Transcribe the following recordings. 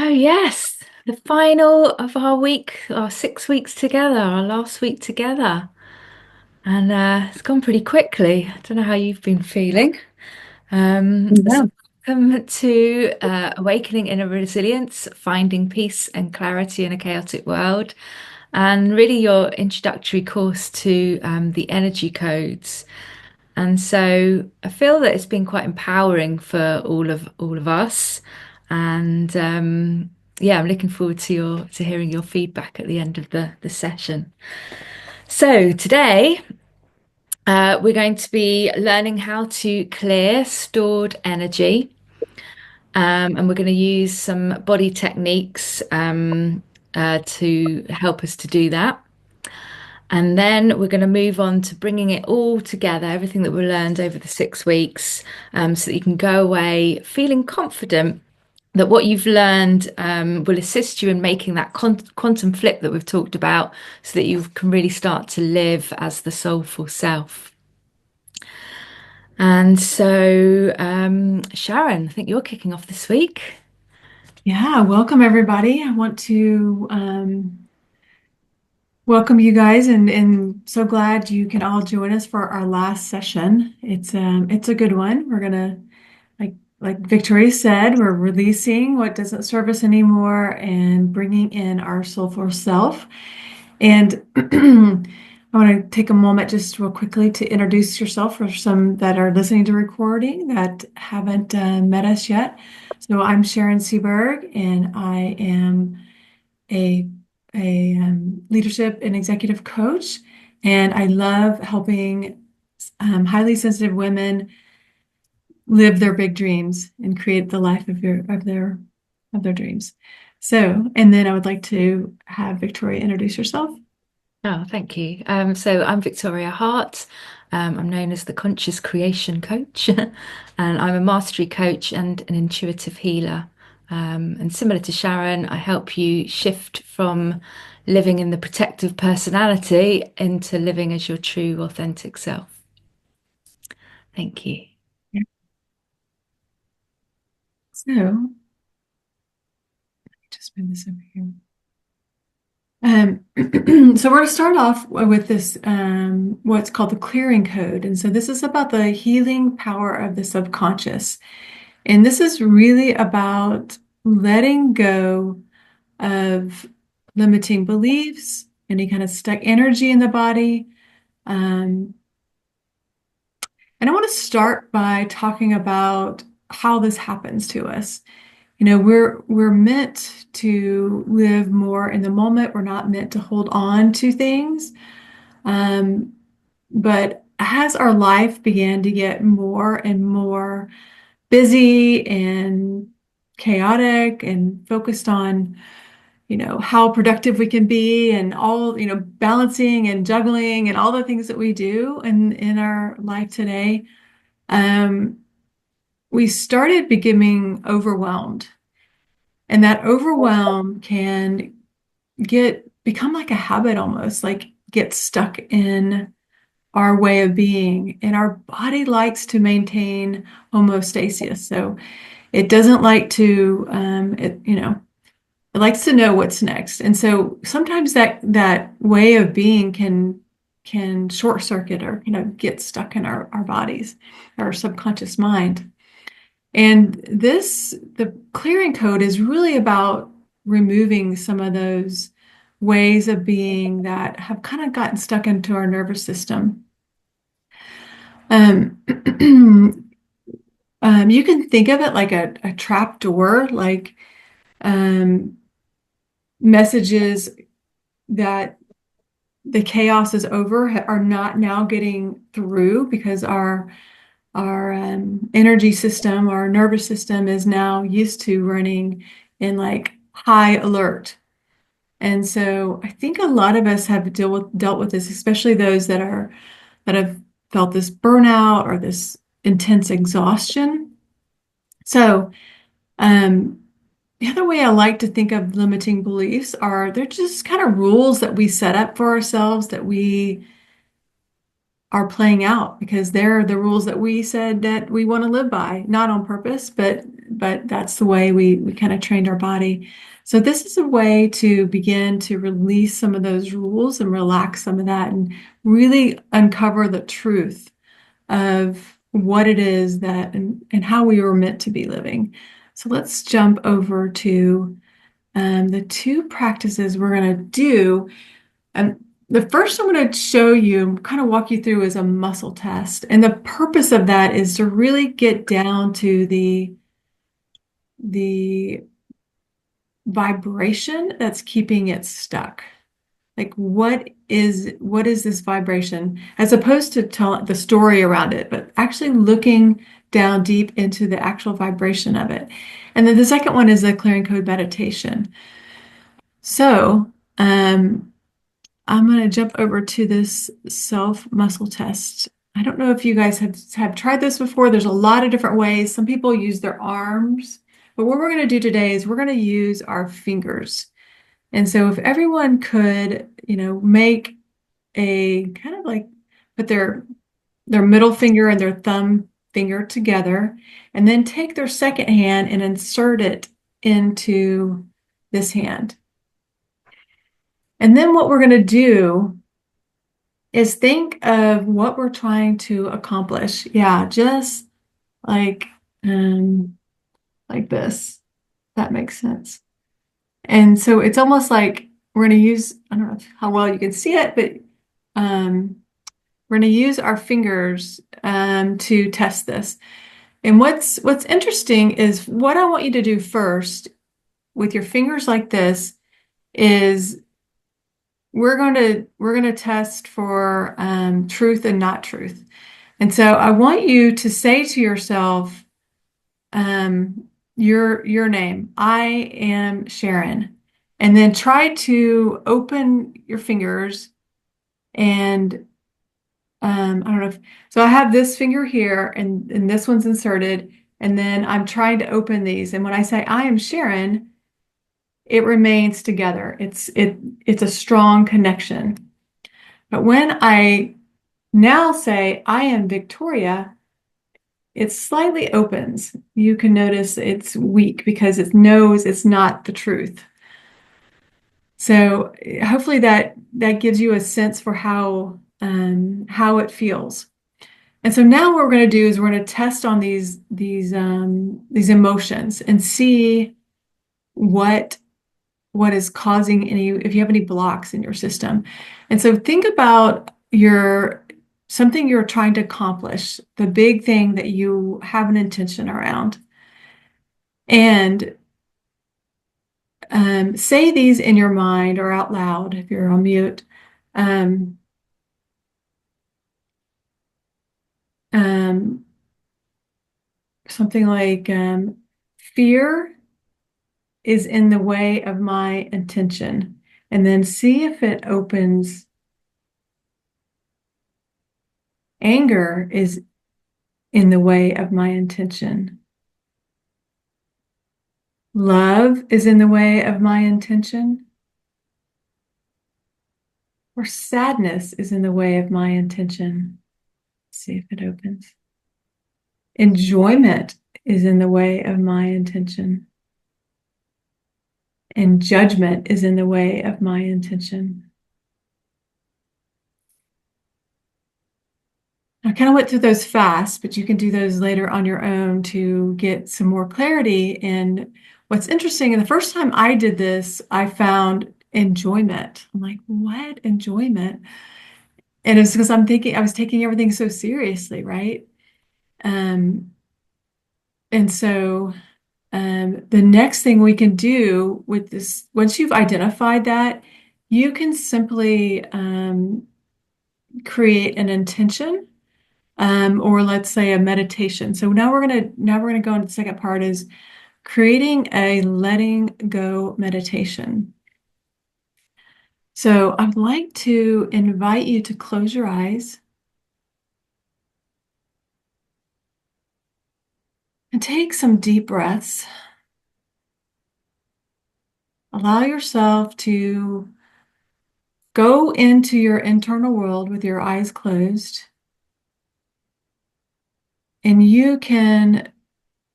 Oh, yes, the final of our week, our 6 weeks together, our last week together. And it's gone pretty quickly. I don't know how you've been feeling. So Yeah. welcome to Awakening Inner Resilience, Finding Peace and Clarity in a Chaotic World, and really your introductory course to the energy codes. And so I feel that it's been quite empowering for all of us. And yeah, I'm looking forward to your to hearing your feedback at the end of the session. So today we're going to be learning how to clear stored energy, and we're going to use some body techniques to help us to do that. And then we're going to move on to bringing it all together, everything that we learned over the 6 weeks, so that you can go away feeling confident that what you've learned will assist you in making that quantum flip that we've talked about, so that you can really start to live as the soulful self. And so, Sharon, I think you're kicking off this week. Yeah, welcome everybody. I want to welcome you guys and so glad you can all join us for our last session. It's a good one. We're gonna like Victoria said, we're releasing what doesn't serve us anymore and bringing in our soulful self. And I want to take a moment just real quickly to introduce yourself for some that are listening to recording that haven't met us yet. So I'm Sharon Seberg, and I am a, a leadership and executive coach, and I love helping highly sensitive women live their big dreams and create the life of their dreams. So, and then I would like to have Victoria introduce herself. Oh, thank you. So I'm Victoria Hart. I'm known as the Conscious Creation Coach, and I'm a mastery coach and an intuitive healer. And similar to Sharon, I help you shift from living in the protective personality into living as your true, authentic self. Thank you. So, just move this over here. So we're going to start off with this, what's called the clearing code. And so this is about the healing power of the subconscious. And this is really about letting go of limiting beliefs, any kind of stuck energy in the body. Um, and I want to start by talking about how this happens to us. You know, we're meant to live more in the moment. We're not meant to hold on to things. Um, but as our life began to get more and more busy and chaotic and focused on, how productive we can be and all, balancing and juggling and all the things that we do in our life today, um, we started becoming overwhelmed. And that overwhelm can become like a habit almost, like get stuck in our way of being. And our body likes to maintain homeostasis. So it doesn't like to, it likes to know what's next. And so sometimes that way of being can short circuit or get stuck in our bodies, our subconscious mind. And the clearing code is really about removing some of those ways of being that have kind of gotten stuck into our nervous system. Um, you can think of it like a trap door, like um, messages that the chaos is over are not now getting through because our energy system, our nervous system is now used to running in like high alert. And so I think a lot of us have dealt with this, especially those that have felt this burnout or this intense exhaustion. So um, the other way I like to think of limiting beliefs are they're just kind of rules that we set up for ourselves that we are playing out because they're the rules that we said that we want to live by, not on purpose, but but that's the way we kind of trained our body. So this is a way to begin to release some of those rules and relax some of that and really uncover the truth of what it is that and how we were meant to be living. So let's jump over to the two practices we're going to do. And the first I'm going to show you, kind of walk you through, is a muscle test. And the purpose of that is to really get down to the vibration that's keeping it stuck. Like what is this vibration, as opposed to tell the story around it, but actually looking down deep into the actual vibration of it. And then the second one is the clearing code meditation. So I'm going to jump over to this self muscle test. I don't know if you guys have tried this before. There's a lot of different ways. Some people use their arms, but what we're going to do today is we're going to use our fingers. And so if everyone could, make a kind of like put their middle finger and their thumb finger together, and then take their second hand and insert it into this hand. And then what we're going to do is think of what we're trying to accomplish. Yeah, just like like this. That makes sense. And so it's almost like we're going to use, I don't know how well you can see it, but we're going to use our fingers to test this. And what's interesting is what I want you to do first with your fingers like this is we're going to test for truth and not truth. And so I want you to say to yourself, your name. I am Sharon. And then try to open your fingers and I don't know so I have this finger here and this one's inserted, and then I'm trying to open these. And when I say I am Sharon, it remains together. It's a strong connection. But when I now say I am Victoria, it slightly opens. You can notice it's weak because it knows it's not the truth. So hopefully that gives you a sense for how it feels. And so now what we're going to do is we're going to test on these emotions and see what is causing if you have any blocks in your system. And so think about something you're trying to accomplish, the big thing that you have an intention around. And say these in your mind or out loud if you're on mute. Um, um, Something like fear is in the way of my intention. And then see if it opens. Anger is in the way of my intention. Love is in the way of my intention. Or sadness is in the way of my intention. See if it opens. Enjoyment is in the way of my intention. And judgment is in the way of my intention. I kind of went through those fast, but you can do those later on your own to get some more clarity. And what's interesting, and the first time I did this, I found enjoyment. I'm like, what enjoyment? And it's because I was taking everything so seriously, right? Um, and so the next thing we can do with this, once you've identified that, you can simply create an intention, or let's say a meditation. So now we're gonna go into the second part, is creating a letting go meditation. So I'd like to invite you to close your eyes and take some deep breaths. Allow yourself to go into your internal world with your eyes closed, and you can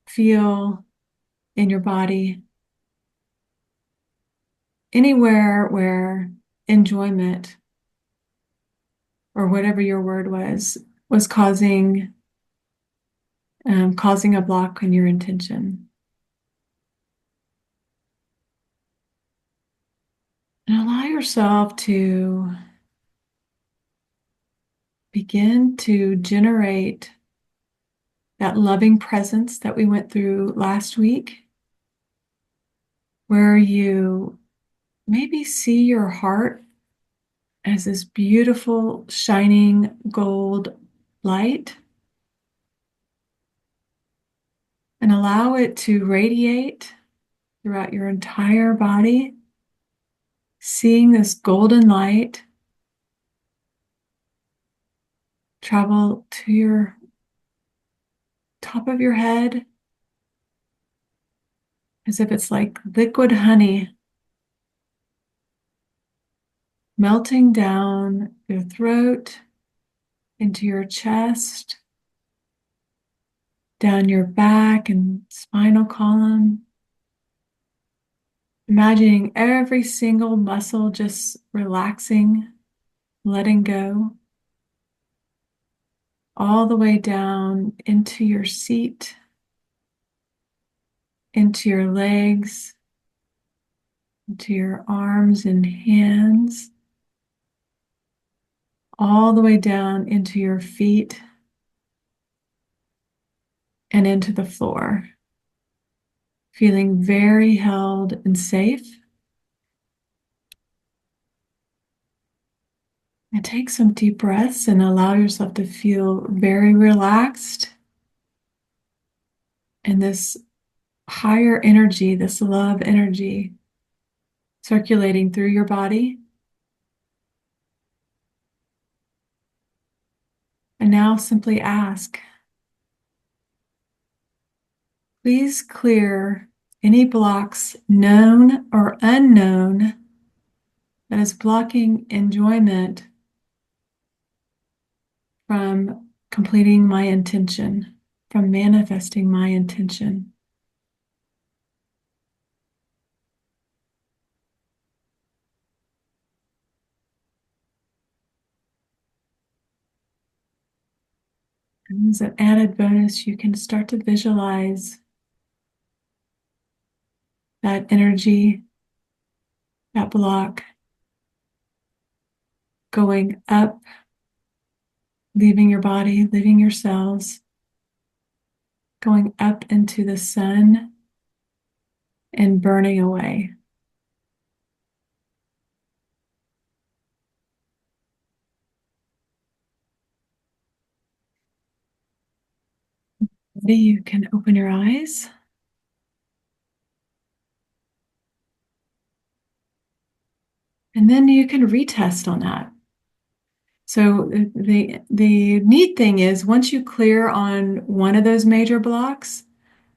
feel in your body, anywhere where enjoyment or whatever your word was causing a block in your intention. And allow yourself to begin to generate that loving presence that we went through last week, where you maybe see your heart as this beautiful, shining gold light, and allow it to radiate throughout your entire body, seeing this golden light travel to your top of your head as if it's like liquid honey melting down your throat, into your chest, down your back and spinal column. Imagining every single muscle just relaxing, letting go, all the way down into your seat, into your legs, into your arms and hands, all the way down into your feet and into the floor, feeling very held and safe. And take some deep breaths and allow yourself to feel very relaxed. And this higher energy, this love energy, circulating through your body. And now simply ask, please clear any blocks, known or unknown, that is blocking enjoyment from completing my intention, from manifesting my intention. And as an added bonus, you can start to visualize that energy, that block, going up, leaving your body, leaving your cells, going up into the sun and burning away. Maybe you can open your eyes. And then you can retest on that. So the neat thing is once you clear on one of those major blocks,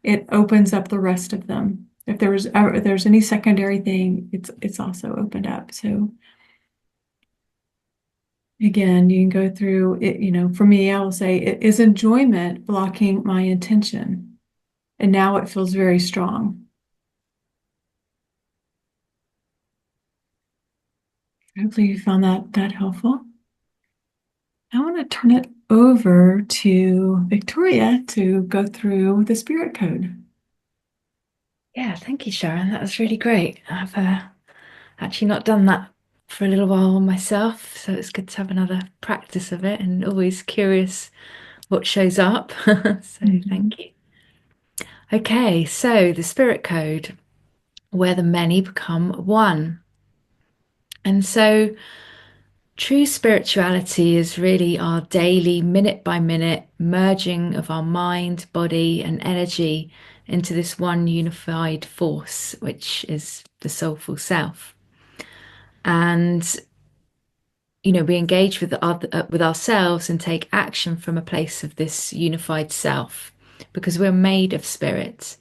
it opens up the rest of them. If there's any secondary thing, it's also opened up. So again, you can go through it, for me, I will say, is enjoyment blocking my intention? And now it feels very strong. Hopefully you found that helpful. I want to turn it over to Victoria to go through the spirit code. Yeah, thank you, Sharon. That was really great. I've actually not done that for a little while myself, so it's good to have another practice of it and always curious what shows up. So Mhm. thank you. Okay, so the spirit code, where the many become one. And so true spirituality is really our daily, minute by minute merging of our mind, body, and energy into this one unified force, which is the soulful self. And we engage with ourselves and take action from a place of this unified self because we're made of spirit.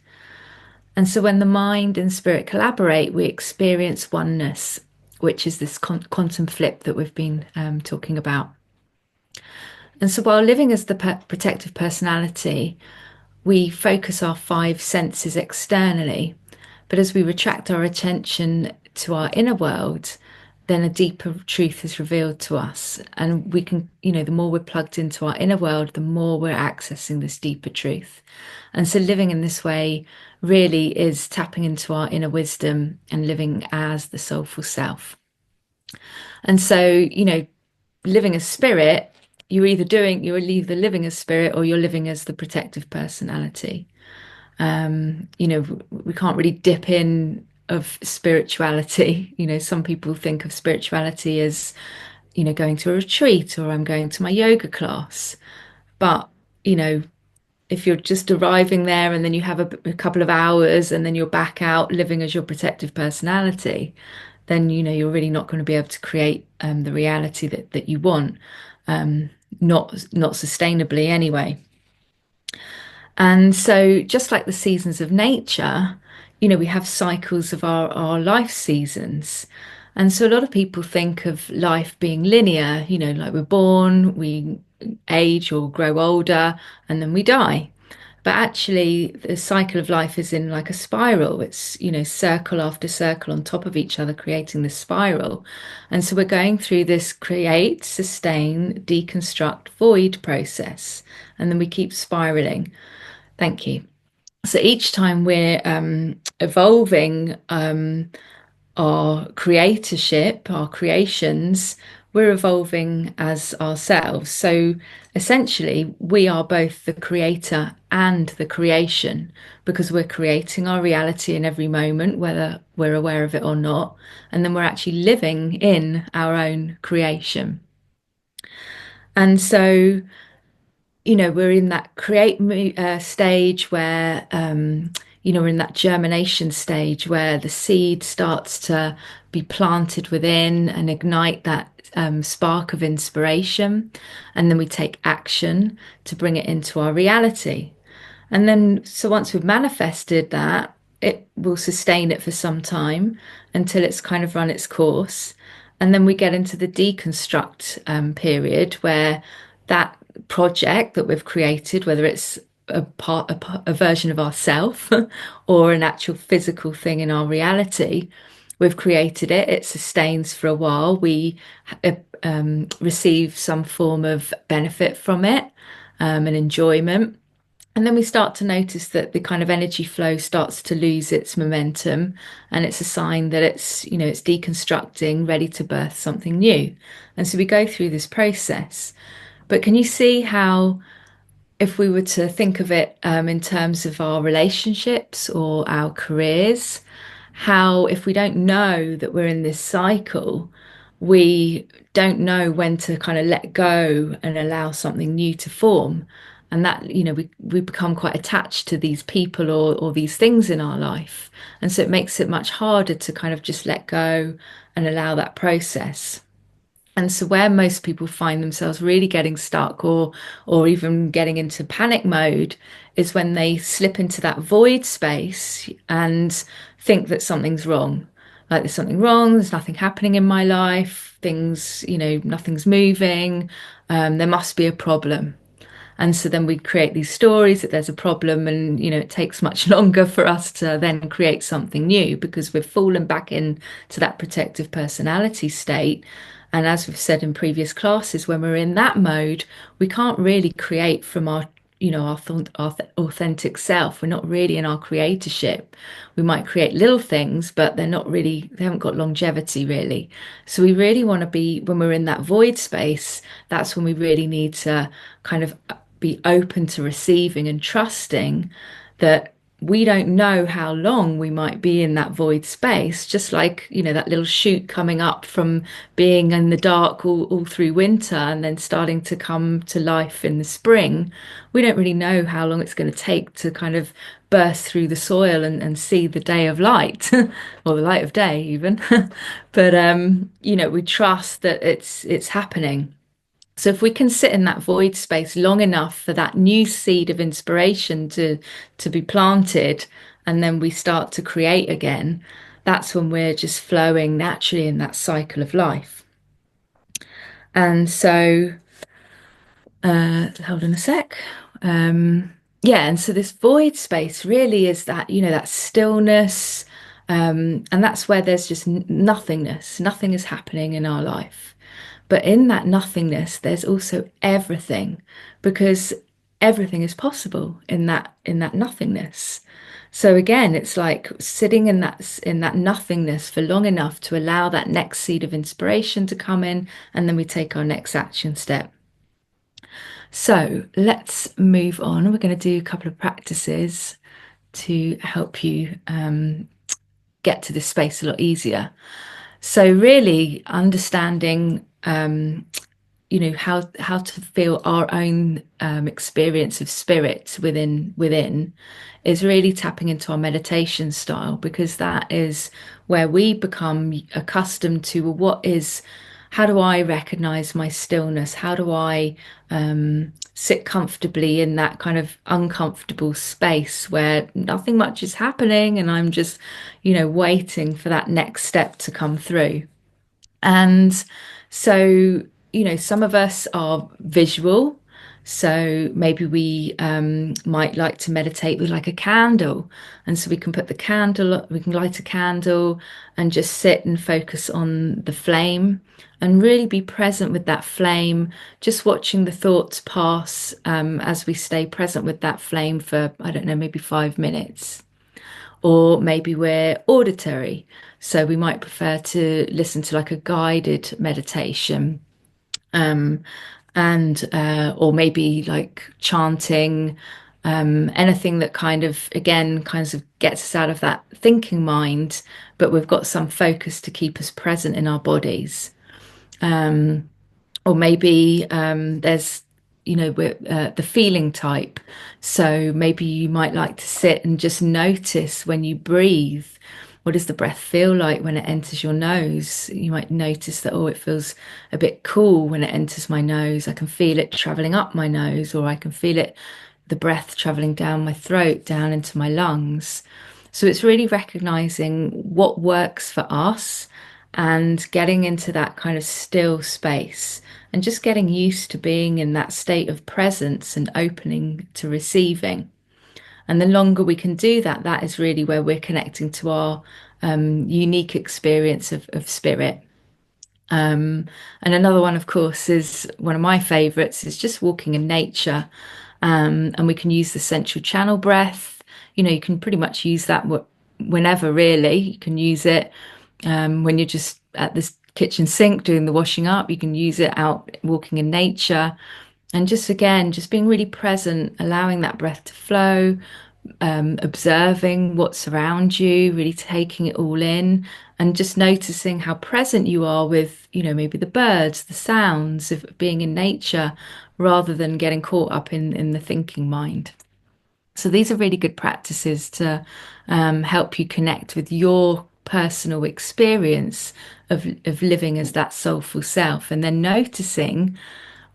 And so when the mind and spirit collaborate, we experience oneness, which is this quantum flip that we've been talking about. And so while living as the protective personality, we focus our five senses externally, but as we retract our attention to our inner world, then a deeper truth is revealed to us. And we can, the more we're plugged into our inner world, the more we're accessing this deeper truth. And so living in this way really is tapping into our inner wisdom and living as the soulful self. And so, living as spirit, you're either living as spirit or you're living as the protective personality. We can't really dip in of spirituality. Some people think of spirituality as, going to a retreat or I'm going to my yoga class. But, you know, if you're just arriving there and then you have a couple of hours and then you're back out living as your protective personality, then you're really not going to be able to create the reality that you want, um, not sustainably anyway. And so, just like the seasons of nature, we have cycles of our life seasons. And so, a lot of people think of life being linear, like we're born, we age or grow older, and then we die. But actually, the cycle of life is in like a spiral. It's, circle after circle on top of each other, creating this spiral. And so, we're going through this create, sustain, deconstruct, void process. And then we keep spiraling. Thank you. So each time we're evolving our creatorship, our creations, we're evolving as ourselves. So essentially, we are both the creator and the creation because we're creating our reality in every moment, whether we're aware of it or not. And then we're actually living in our own creation. And so we're in that stage where, we're in that germination stage where the seed starts to be planted within and ignite that spark of inspiration. And then we take action to bring it into our reality. And then, so once we've manifested that, it will sustain it for some time until it's kind of run its course. And then we get into the deconstruct period where that project that we've created, whether it's a version of ourself or an actual physical thing in our reality, we've created it. It sustains for a while. We receive some form of benefit from it and enjoyment. And then we start to notice that the kind of energy flow starts to lose its momentum, and it's a sign that it's deconstructing, ready to birth something new. And so we go through this process. But can you see how, if we were to think of it in terms of our relationships or our careers, how if we don't know that we're in this cycle, we don't know when to kind of let go and allow something new to form. And that, we become quite attached to these people or these things in our life. And so it makes it much harder to kind of just let go and allow that process. And so where most people find themselves really getting stuck or even getting into panic mode is when they slip into that void space and think that something's wrong. Like there's something wrong, there's nothing happening in my life, things, nothing's moving, there must be a problem. And so then we create these stories that there's a problem, and it takes much longer for us to then create something new because we've fallen back into that protective personality state. And as we've said in previous classes, when we're in that mode, we can't really create from our authentic self. We're not really in our creatorship. We might create little things, but they haven't got longevity really. So we really want to be, when we're in that void space, that's when we really need to kind of be open to receiving and trusting that we don't know how long we might be in that void space, just like, that little shoot coming up from being in the dark all through winter and then starting to come to life in the spring. We don't really know how long it's going to take to kind of burst through the soil and see the day of light or the light of day even. But we trust that it's happening. So if we can sit in that void space long enough for that new seed of inspiration to be planted, and then we start to create again, that's when we're just flowing naturally in that cycle of life. And so, hold on a sec. yeah, and so this void space really is that, that stillness, and that's where there's just nothingness. Nothing is happening in our life. But in that nothingness, there's also everything, because everything is possible in that nothingness. So again, it's like sitting in that nothingness for long enough to allow that next seed of inspiration to come in, and then we take our next action step. So let's move on. We're going to do a couple of practices to help you get to this space a lot easier. So really understanding how to feel our own experience of spirit within is really tapping into our meditation style, because that is where we become accustomed to, well, how do I recognize my stillness? How do I sit comfortably in that kind of uncomfortable space where nothing much is happening and I'm just waiting for that next step to come through. And so, some of us are visual. So maybe we might like to meditate with like a candle. And so we can we can light a candle and just sit and focus on the flame and really be present with that flame, just watching the thoughts pass as we stay present with that flame for, I don't know, maybe 5 minutes. Or maybe we're auditory. So we might prefer to listen to like a guided meditation. Um, and or maybe like chanting, anything that kind of again kind of gets us out of that thinking mind, but we've got some focus to keep us present in our bodies. Or maybe there's we're the feeling type, so maybe you might like to sit and just notice when you breathe, what does the breath feel like when it enters your nose? You might notice that, oh, it feels a bit cool when it enters my nose. I can feel it traveling up my nose, or I can feel it, the breath traveling down my throat, down into my lungs. So it's really recognizing what works for us and getting into that kind of still space and just getting used to being in that state of presence and opening to receiving. And the longer we can do that, that is really where we're connecting to our unique experience of spirit. And another one, of course, is one of my favorites, is just walking in nature. And we can use the central channel breath. You can pretty much use that whenever, really. You can use it when you're just at this kitchen sink doing the washing up. You can use it out walking in nature. And just again, just being really present, allowing that breath to flow, observing what's around you, really taking it all in, and just noticing how present you are with, maybe the birds, the sounds of being in nature, rather than getting caught up in the thinking mind. So these are really good practices to help you connect with your personal experience of living as that soulful self, and then noticing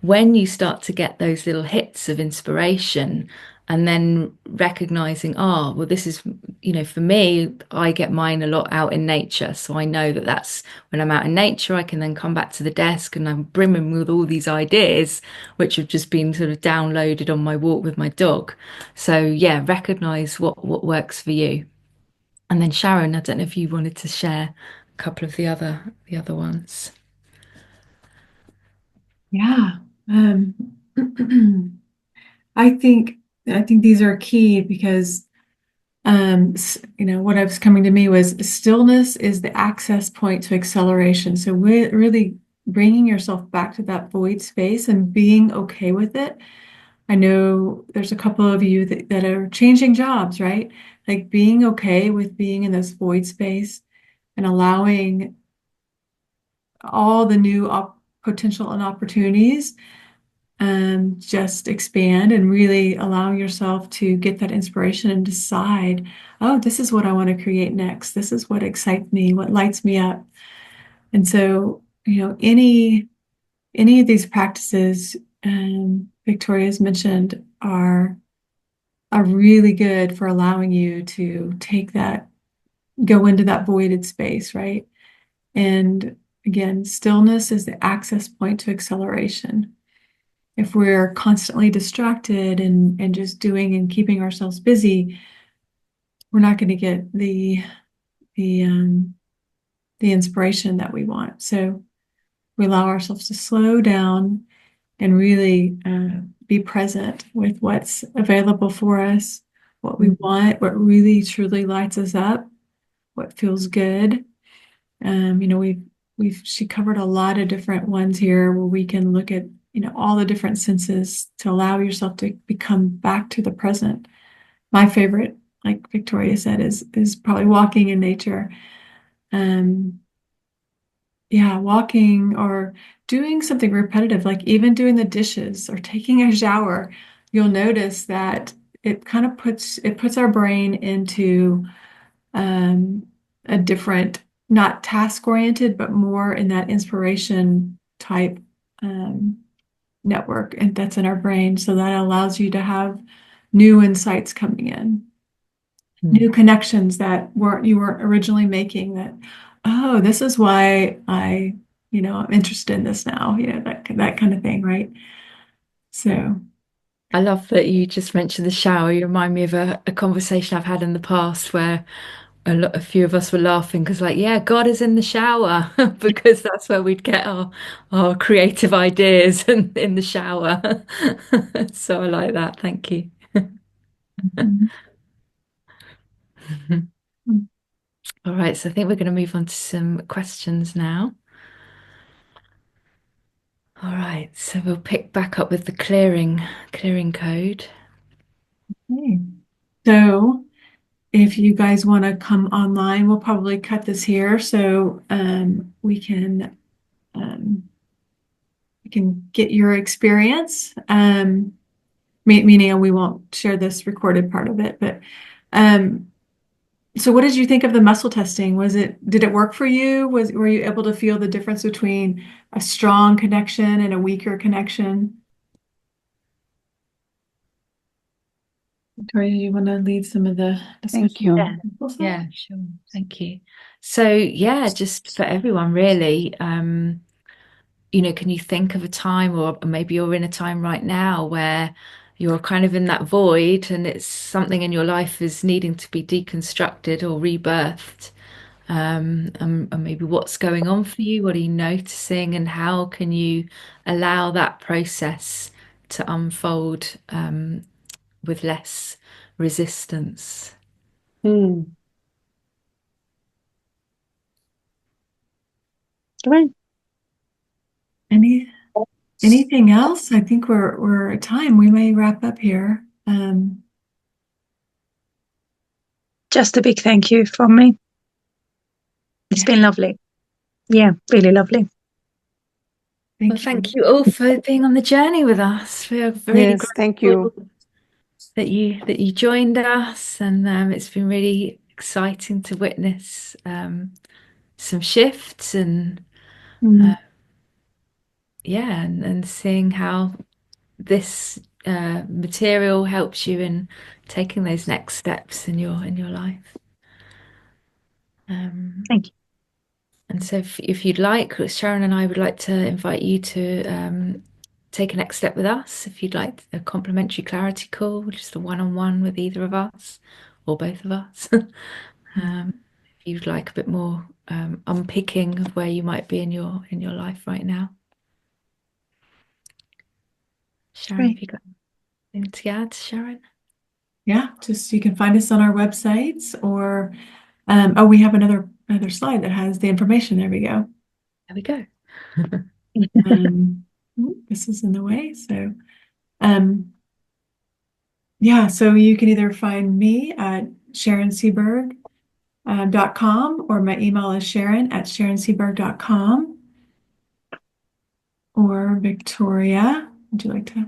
when you start to get those little hits of inspiration, and then recognizing, well, this is, for me, I get mine a lot out in nature. So I know that that's when I'm out in nature, I can then come back to the desk and I'm brimming with all these ideas, which have just been sort of downloaded on my walk with my dog. So yeah, recognize what works for you. And then Sharon, I don't know if you wanted to share a couple of the other ones. Yeah. Um, I think I think these are key because what was coming to me was stillness is the access point to acceleration. So we're really bringing yourself back to that void space and being okay with it. I know there's a couple of you that are changing jobs, right? Like being okay with being in this void space and allowing all the new potential and opportunities just expand, and really allowing yourself to get that inspiration and decide, oh, this is what I want to create next. This is what excites me, what lights me up. And so, any of these practices Victoria's mentioned are really good for allowing you to go into that voided space, right? And again, stillness is the access point to acceleration. if we're constantly distracted and just doing and keeping ourselves busy, we're not going to get the the inspiration that we want. So we allow ourselves to slow down and really be present with what's available for us, what we Mm. want, what really truly lights us up, what feels good. She covered a lot of different ones here where we can look at, all the different senses to allow yourself to become back to the present. My favorite, like Victoria said, is probably walking in nature. Um, yeah, walking or doing something repetitive, like even doing the dishes or taking a shower, you'll notice that it puts our brain into um, a different, not task oriented, but more in that inspiration type um, network, and that's in our brain. So that allows you to have new insights coming in, Mm. new connections that you weren't originally making. That, oh, this is why I'm interested in this now. That kind of thing, right? So, I love that you just mentioned the shower. You remind me of a conversation I've had in the past where a few of us were laughing because, like, yeah, God is in the shower because that's where we'd get our creative ideas and in the shower. So I like that. Thank you. mhm. All right, so I think we're going to move on to some questions now. All right, so we'll pick back up with the clearing code. Okay. So if you guys want to come online, we'll probably cut this here so um, we can get your experience. Meaning we won't share this recorded part of it, but um, so what did you think of the muscle testing? Did it work for you? Were you able to feel the difference between a strong connection and a weaker connection? Victoria, do you want to lead some of the Thank discussion? you. Yeah, yeah, sure. Thank you. So yeah, just for everyone really, can you think of a time or maybe you're in a time right now where you're kind of in that void and it's something in your life is needing to be deconstructed or rebirthed? And maybe what's going on for you? What are you noticing? And how can you allow that process to unfold with less resistance? Hmm. Great. Any Anything else? I think we're at time. We may wrap up here. Just a big thank you from me. It's Yeah, been lovely. Yeah, really lovely. Well, thank you. thank you all for being on the journey with us. We are really Yes, thank you. grateful that you joined us, and it's been really exciting to witness some shifts and Mm. yeah, and seeing how this material helps you in taking those next steps in your life. Um, Thank you. and so, if you'd like, Sharon and I would like to invite you to take a next step with us. If you'd like a complimentary clarity call, just a one-on-one with either of us or both of us. If you'd like a bit more unpicking of where you might be in your life right now. Sharon, Great. have you got anything to add, Sharon? Yeah, just you can find us on our websites or oh, we have another slide that has the information. There we go. There we go. This is in the way. So um, yeah, so you can either find me at SharonSeberg.com or my email is Sharon@SharonSeberg.com or Victoria. Would you like to?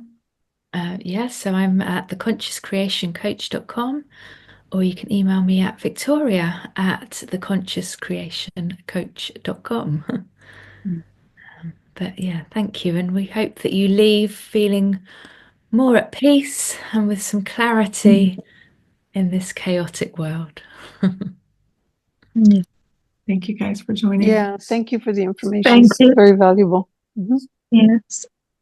Yes, so I'm at theconsciouscreationcoach.com, or you can email me at victoria@theconsciouscreationcoach.com. But yeah, thank you. And we hope that you leave feeling more at peace and with some clarity in this chaotic world. Yeah. Thank you guys for joining. Yeah, thank you for the information. Thank you. Very valuable. Mhm. Yes.